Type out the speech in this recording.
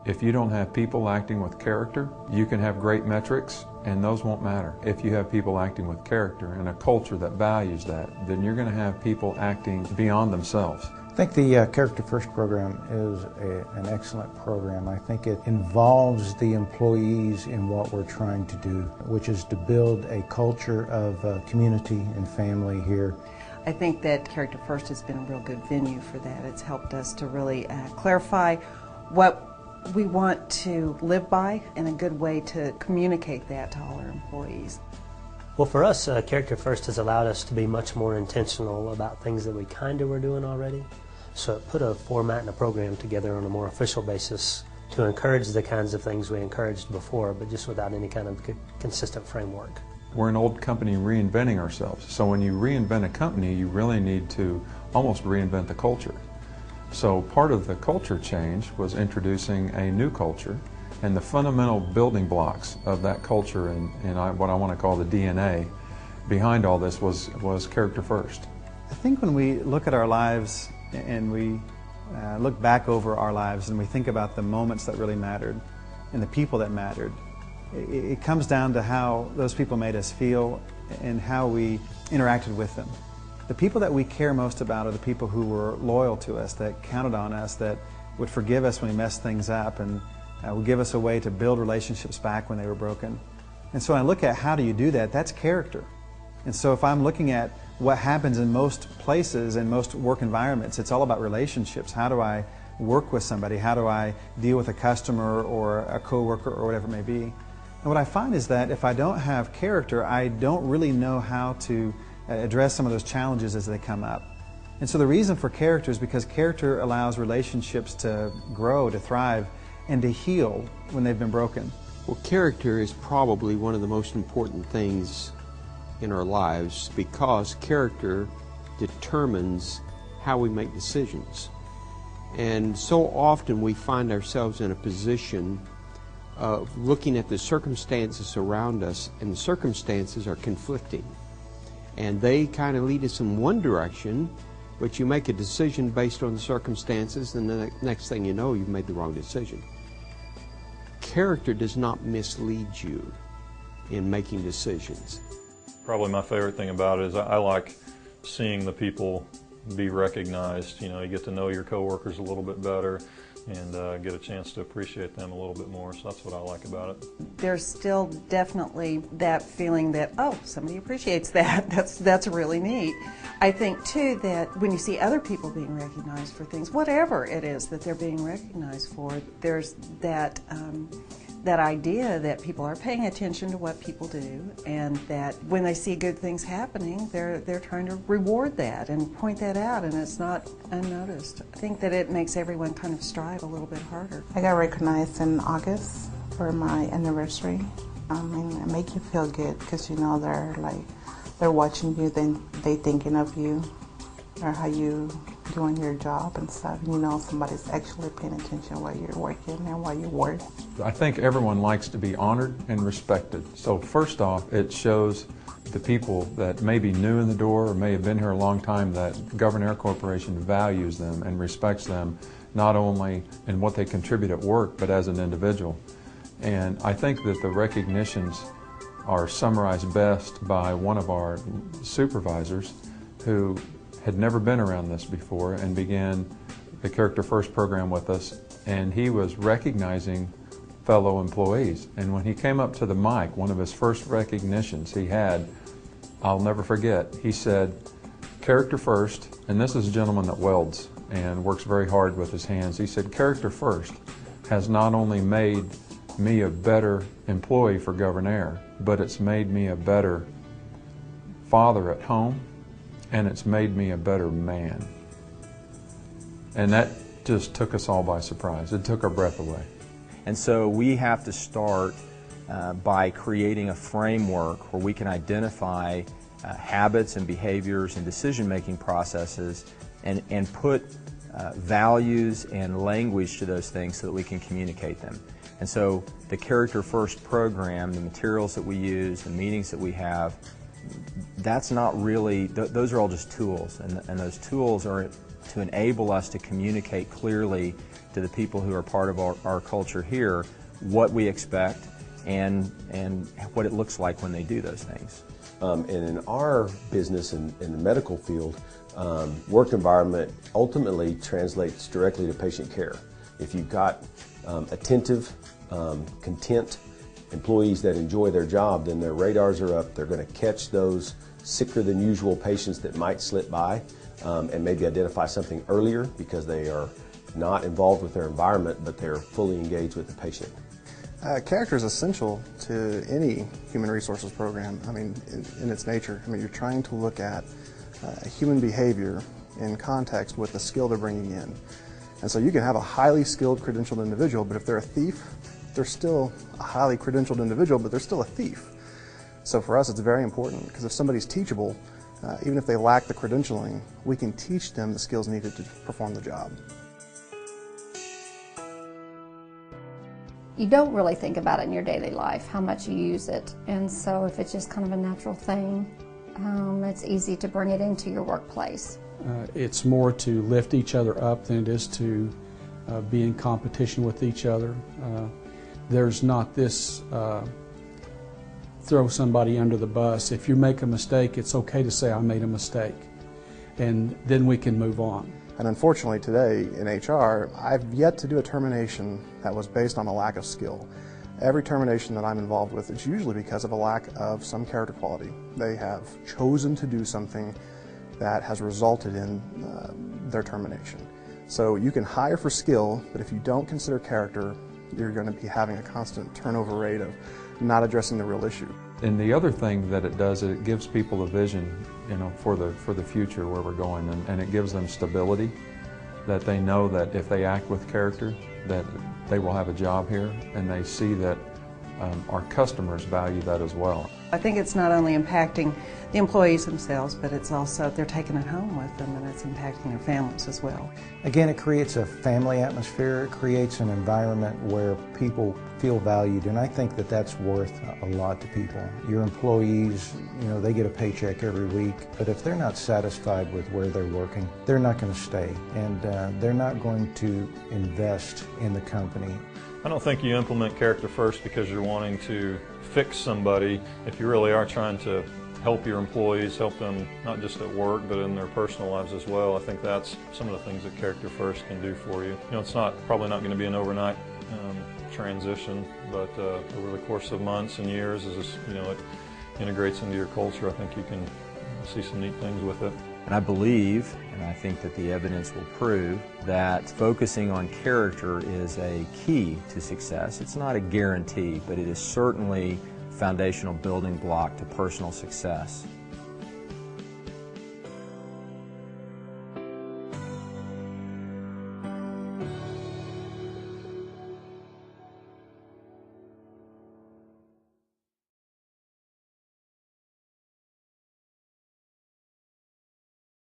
If you don't have people acting with character, you can have great metrics and those won't matter. If you have people acting with character and a culture that values that, then you're going to have people acting beyond themselves. I think the Character First program is an excellent program. I think it involves the employees in what we're trying to do, which is to build a culture of community and family here. I think that Character First has been a real good venue for that. It's helped us to really clarify what we want to live by and a good way to communicate that to all our employees. Well, for us, Character First has allowed us to be much more intentional about things that we kind of were doing already. So it put a format and a program together on a more official basis to encourage the kinds of things we encouraged before, but just without any kind of consistent framework. We're an old company reinventing ourselves. So when you reinvent a company, you really need to almost reinvent the culture. So part of the culture change was introducing a new culture, and the fundamental building blocks of that culture and what I want to call the DNA behind all this was Character First. I think when we look at our lives and we look back over our lives and we think about the moments that really mattered and the people that mattered, it comes down to how those people made us feel and how we interacted with them. The people that we care most about are the people who were loyal to us, that counted on us, that would forgive us when we messed things up and would give us a way to build relationships back when they were broken. And so when I look at how do you do that, that's character. And so if I'm looking at what happens in most places and most work environments, it's all about relationships. How do I work with somebody? How do I deal with a customer or a coworker or whatever it may be? And what I find is that if I don't have character, I don't really know how to address some of those challenges as they come up. And so the reason for character is because character allows relationships to grow, to thrive, and to heal when they've been broken. Well, character is probably one of the most important things in our lives because character determines how we make decisions. And so often we find ourselves in a position of looking at the circumstances around us, and the circumstances are conflicting. And they kind of lead us in one direction, but you make a decision based on the circumstances, and the next thing you know, you've made the wrong decision. Character does not mislead you in making decisions. Probably my favorite thing about it is I like seeing the people be recognized. You know, you get to know your coworkers a little bit better and get a chance to appreciate them a little bit more. So that's what I like about it. There's still definitely that feeling that, oh, somebody appreciates that. That's really neat. I think, too, that when you see other people being recognized for things, whatever it is that they're being recognized for, there's that that idea that people are paying attention to what people do, and that when they see good things happening, they're trying to reward that and point that out, and it's not unnoticed. I think that it makes everyone kind of strive a little bit harder. I got recognized in August for my anniversary. And it makes you feel good because you know they're watching you, then they thinking of you or how you doing your job and stuff. You know somebody's actually paying attention while you're working and while you work. I think everyone likes to be honored and respected. So first off, it shows the people that may be new in the door or may have been here a long time that Gouverneur Air Corporation values them and respects them, not only in what they contribute at work, but as an individual. And I think that the recognitions are summarized best by one of our supervisors who had never been around this before and began the Character First program with us, and he was recognizing fellow employees. And when he came up to the mic, one of his first recognitions he had, I'll never forget, he said, "Character First," and this is a gentleman that welds and works very hard with his hands. He said, "Character First has not only made me a better employee for Gouverneur, but it's made me a better father at home, and it's made me a better man." And that just took us all by surprise. It took our breath away. And so we have to start by creating a framework where we can identify habits and behaviors and decision-making processes and put values and language to those things so that we can communicate them. And so the Character First program, the materials that we use, the meetings that we have, that's not really, those are all just tools, and those tools are to enable us to communicate clearly to the people who are part of our culture here what we expect and what it looks like when they do those things. And in our business in the medical field, work environment ultimately translates directly to patient care. If you've got attentive, content employees that enjoy their job, then their radars are up. They're going to catch those sicker than usual patients that might slip by and maybe identify something earlier because they are not involved with their environment, but they're fully engaged with the patient. Character is essential to any human resources program, I mean, in its nature. I mean, you're trying to look at human behavior in context with the skill they're bringing in. And so you can have a highly skilled, credentialed individual, but if they're a thief, they're still a highly credentialed individual, but they're still a thief. So for us, it's very important, because if somebody's teachable, even if they lack the credentialing, we can teach them the skills needed to perform the job. You don't really think about it in your daily life, how much you use it. And so if it's just kind of a natural thing, it's easy to bring it into your workplace. It's more to lift each other up than it is to be in competition with each other. There's not this throw somebody under the bus. If you make a mistake, it's okay to say, I made a mistake, and then we can move on. And unfortunately today in HR, I've yet to do a termination that was based on a lack of skill. Every termination that I'm involved with is usually because of a lack of some character quality. They have chosen to do something that has resulted in their termination. So you can hire for skill, but if you don't consider character, you're going to be having a constant turnover rate of not addressing the real issue. And the other thing that it does, it gives people a vision, for the future where we're going, and it gives them stability, that they know that if they act with character, that they will have a job here, and they see that our customers value that as well. I think it's not only impacting the employees themselves, but it's also they're taking it home with them, and it's impacting their families as well. Again, it creates a family atmosphere. It creates an environment where people feel valued, and I think that that's worth a lot to people. Your employees, they get a paycheck every week, but if they're not satisfied with where they're working, they're not going to stay, and they're not going to invest in the company. I don't think you implement character first because you're wanting to fix somebody. If you really are trying to help your employees, help them not just at work but in their personal lives as well, I think that's some of the things that Character First can do for you. It's probably not going to be an overnight transition, but over the course of months and years, as it integrates into your culture, I think you can see some neat things with it. And I believe, and I think that the evidence will prove, that focusing on character is a key to success. It's not a guarantee, but it is certainly a foundational building block to personal success.